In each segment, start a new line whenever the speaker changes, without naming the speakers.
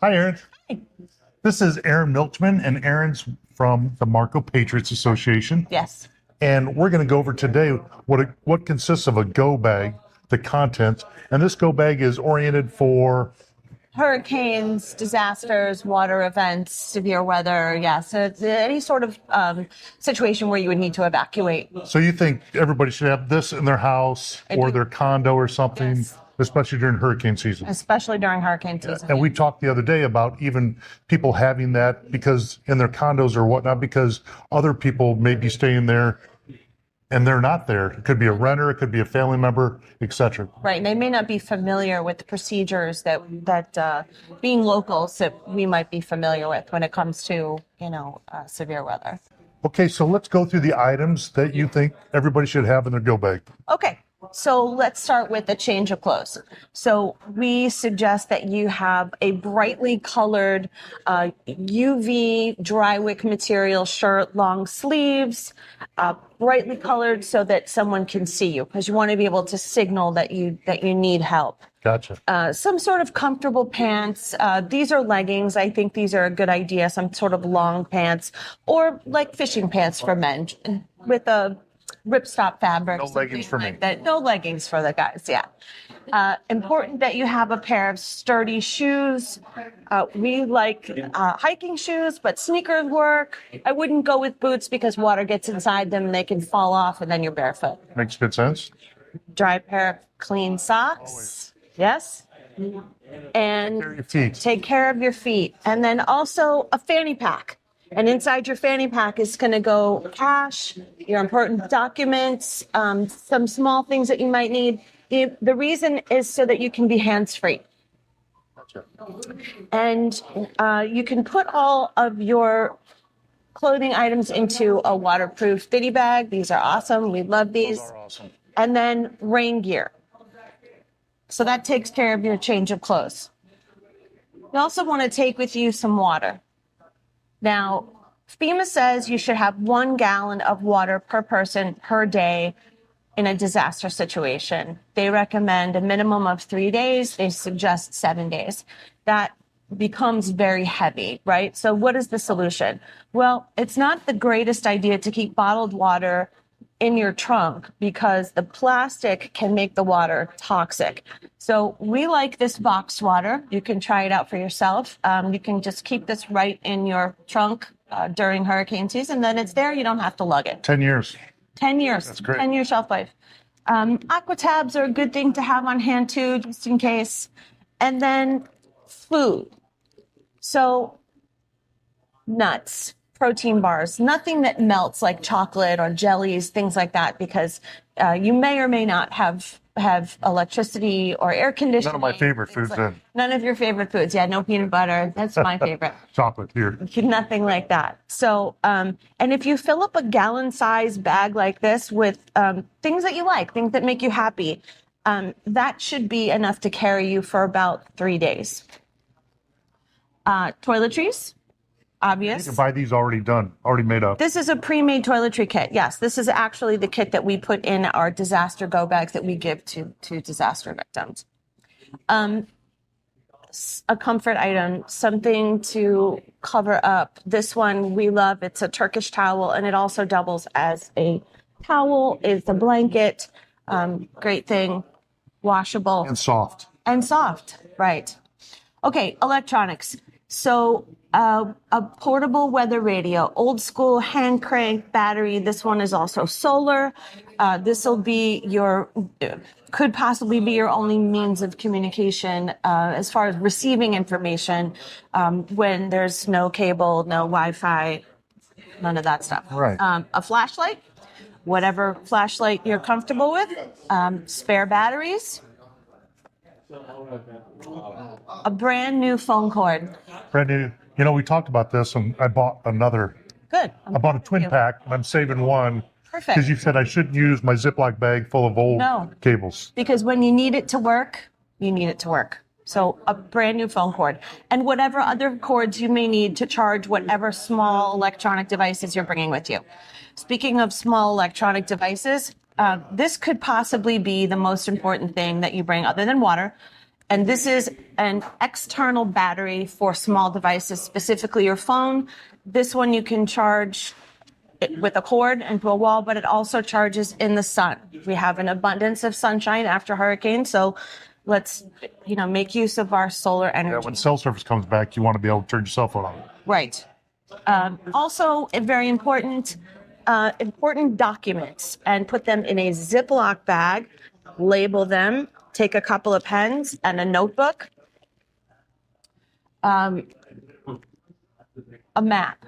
Hi, Erin.
Hi.
This is Erin Milchman, and Erin's from the Marco Patriots Association.
Yes.
And we're going to go over today what consists of a go bag, the contents. And this go bag is oriented for
Hurricanes, disasters, water events, severe weather. Yes. Any sort of situation where you would need to evacuate.
so you think everybody should have this in their house
I
or
do.
their condo or something,
Yes.
especially during hurricane season.
Especially during hurricane season.
And we talked the other day about even people having that because in their condos or whatnot, because other people may be staying there and they're not there. It could be a renter, it could be a family member, etc.
Right. They may not be familiar with the procedures that being locals that we might be familiar with when it comes to, severe weather.
Okay, so let's go through the items that you think everybody should have in their go bag.
Okay, so let's start with a change of clothes. So we suggest that you have a brightly colored UV dry wick material shirt, long sleeves, brightly colored so that someone can see you, because you want to be able to signal that you need help.
Gotcha.
Some sort of comfortable pants. These are leggings. I think these are a good idea. Some sort of long pants, or like fishing pants for men with a ripstop fabric.
No leggings for me.
That. No leggings for the guys. Yeah. Important that you have a pair of sturdy shoes. We like hiking shoes, but sneakers work. I wouldn't go with boots because water gets inside them and they can fall off, and then you're barefoot.
Makes good sense.
Dry pair of clean socks.
Always.
Yes. And
Your feet.
take care of your feet. And then also a fanny pack. And inside your fanny pack is going to go cash, your important documents, some small things that you might need. The reason is so that you can be hands-free.
Gotcha.
And you can put all of your clothing items into a waterproof ditty bag. These are awesome. We love these.
Those are awesome.
And then rain gear. So that takes care of your change of clothes. You also want to take with you some water. Now, FEMA says you should have 1 gallon of water per person per day in a disaster situation. They recommend a minimum of 3 days. They suggest 7 days. That becomes very heavy, right? So what is the solution? Well, it's not the greatest idea to keep bottled water in your trunk because the plastic can make the water toxic. So we like this boxed water. You can try it out for yourself. You can just keep this right in your trunk during hurricane season. Then it's there. You don't have to lug it.
10 years.
10 years.
That's great.
10-year shelf life. Aqua tabs are a good thing to have on hand too, just in case. And then food. So nuts, protein bars, nothing that melts like chocolate or jellies, things like that, because you may or may not have electricity or air conditioning.
None of my favorite foods then.
None of your favorite foods. Yeah, no peanut butter. That's my favorite.
Chocolate here.
Nothing like that. So, and if you fill up a gallon-sized bag like this with things that you like, things that make you happy, that should be enough to carry you for about 3 days. Toiletries. Obvious.
You can buy these already done, already made up.
This is a pre-made toiletry kit. Yes, this is actually the kit that we put in our disaster go bags that we give to disaster victims. A comfort item, something to cover up. This one we love. It's a Turkish towel, and it also doubles as a towel. It's a blanket. Great thing. Washable.
And soft.
And soft, right. Okay, electronics. So a portable weather radio, old school hand crank battery. This one is also solar. This will be could possibly be your only means of communication as far as receiving information when there's no cable, no Wi-Fi, none of that stuff.
Right.
A flashlight, whatever flashlight you're comfortable with, spare batteries, a brand new phone cord.
Brand new. You know, we talked about this, and I bought another.
Good.
I bought a twin pack, and I'm saving one.
Perfect.
Because you said I shouldn't use my Ziploc bag full of old cables.
Because when you need it to work, you need it to work. So a brand new phone cord. And whatever other cords you may need to charge whatever small electronic devices you're bringing with you. Speaking of small electronic devices, this could possibly be the most important thing that you bring other than water. And this is an external battery for small devices, specifically your phone. This one you can charge it with a cord into a wall, but it also charges in the sun. We have an abundance of sunshine after hurricanes, so let's make use of our solar energy.
Yeah, when cell service comes back, you want to be able to turn your cell phone on.
Right. Also, very important documents, and put them in a Ziploc bag, label them, take a couple of pens and a notebook. A map.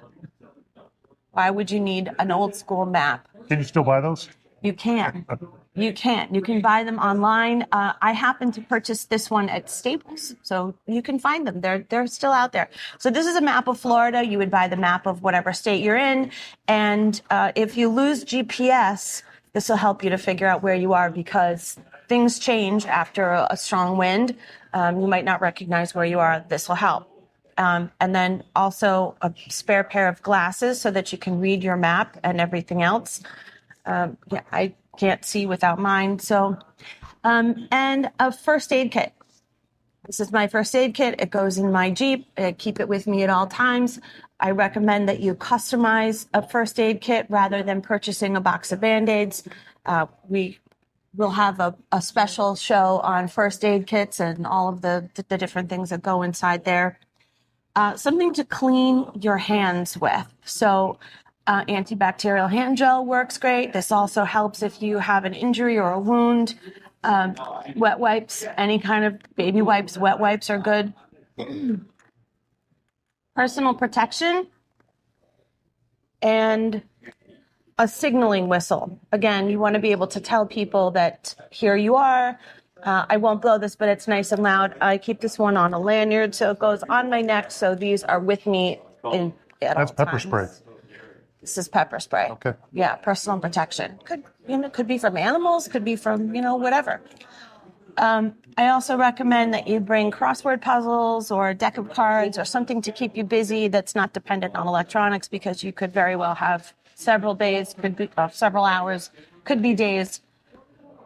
Why would you need an old school map?
Can you still buy those?
You can. You can. You can buy them online. I happen to purchase this one at Staples, so you can find them. They're still out there. So this is a map of Florida. You would buy the map of whatever state you're in, and if you lose GPS, this will help you to figure out where you are, because things change after a strong wind. You might not recognize where you are. This will help. And then also a spare pair of glasses so that you can read your map and everything else. I can't see without mine. So, and a first aid kit. This is my first aid kit. It goes in my Jeep. I keep it with me at all times. I recommend that you customize a first aid kit rather than purchasing a box of Band-Aids. We will have a special show on first aid kits and all of the different things that go inside there. Something to clean your hands with. So antibacterial hand gel works great. This also helps if you have an injury or a wound. Wet wipes, any kind of baby wipes, wet wipes are good. Personal protection and a signaling whistle. Again, you want to be able to tell people that here you are. I won't blow this, but it's nice and loud. I keep this one on a lanyard, so it goes on my neck. So these are with me
That's pepper spray.
This is pepper spray.
Okay.
Yeah, personal protection. Could be from animals, could be from, whatever. I also recommend that you bring crossword puzzles or a deck of cards or something to keep you busy that's not dependent on electronics, because you could very well have several days, could be several hours, could be days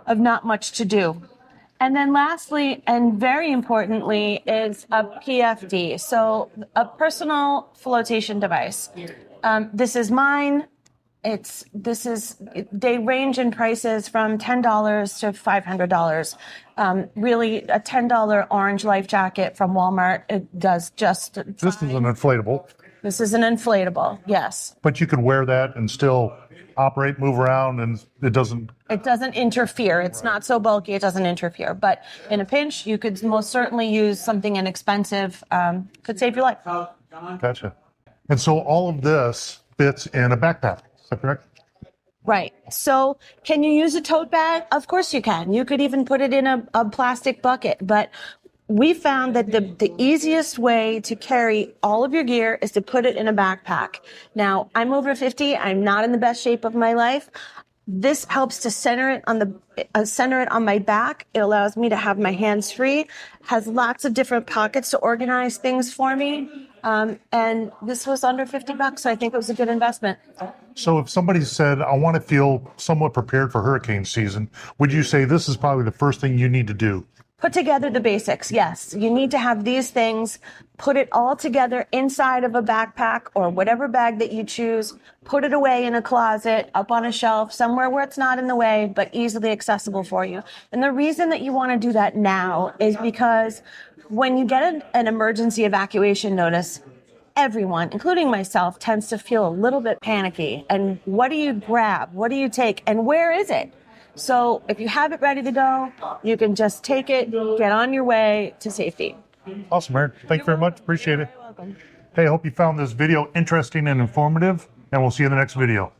of not much to do. And then lastly, and very importantly, is a PFD, so a personal flotation device. This is mine. They range in prices from $10 to $500. Really, a $10 orange life jacket from Walmart, it does just fine.
This is an inflatable.
This is an inflatable, yes.
But you can wear that and still operate, move around, and it doesn't
interfere. It's not so bulky, it doesn't interfere. But in a pinch, you could most certainly use something inexpensive. Could save your life.
Gotcha. And so all of this fits in a backpack. Is that correct?
Right. So can you use a tote bag? Of course you can. You could even put it in a plastic bucket. But we found that the easiest way to carry all of your gear is to put it in a backpack. Now, I'm over 50. I'm not in the best shape of my life. This helps to center it on my back. It allows me to have my hands free. Has lots of different pockets to organize things for me. And this was under $50, so I think it was a good investment.
So if somebody said, I want to feel somewhat prepared for hurricane season, would you say this is probably the first thing you need to do?
Put together the basics, yes. You need to have these things, put it all together inside of a backpack or whatever bag that you choose, put it away in a closet, up on a shelf, somewhere where it's not in the way, but easily accessible for you. And the reason that you want to do that now is because when you get an emergency evacuation notice, everyone, including myself, tends to feel a little bit panicky. And what do you grab? What do you take? And where is it? So if you have it ready to go, you can just take it, get on your way to safety.
Awesome, Erin. Thank you very much. Appreciate it.
You're welcome.
Hey, I hope you found this video interesting and informative, and we'll see you in the next video.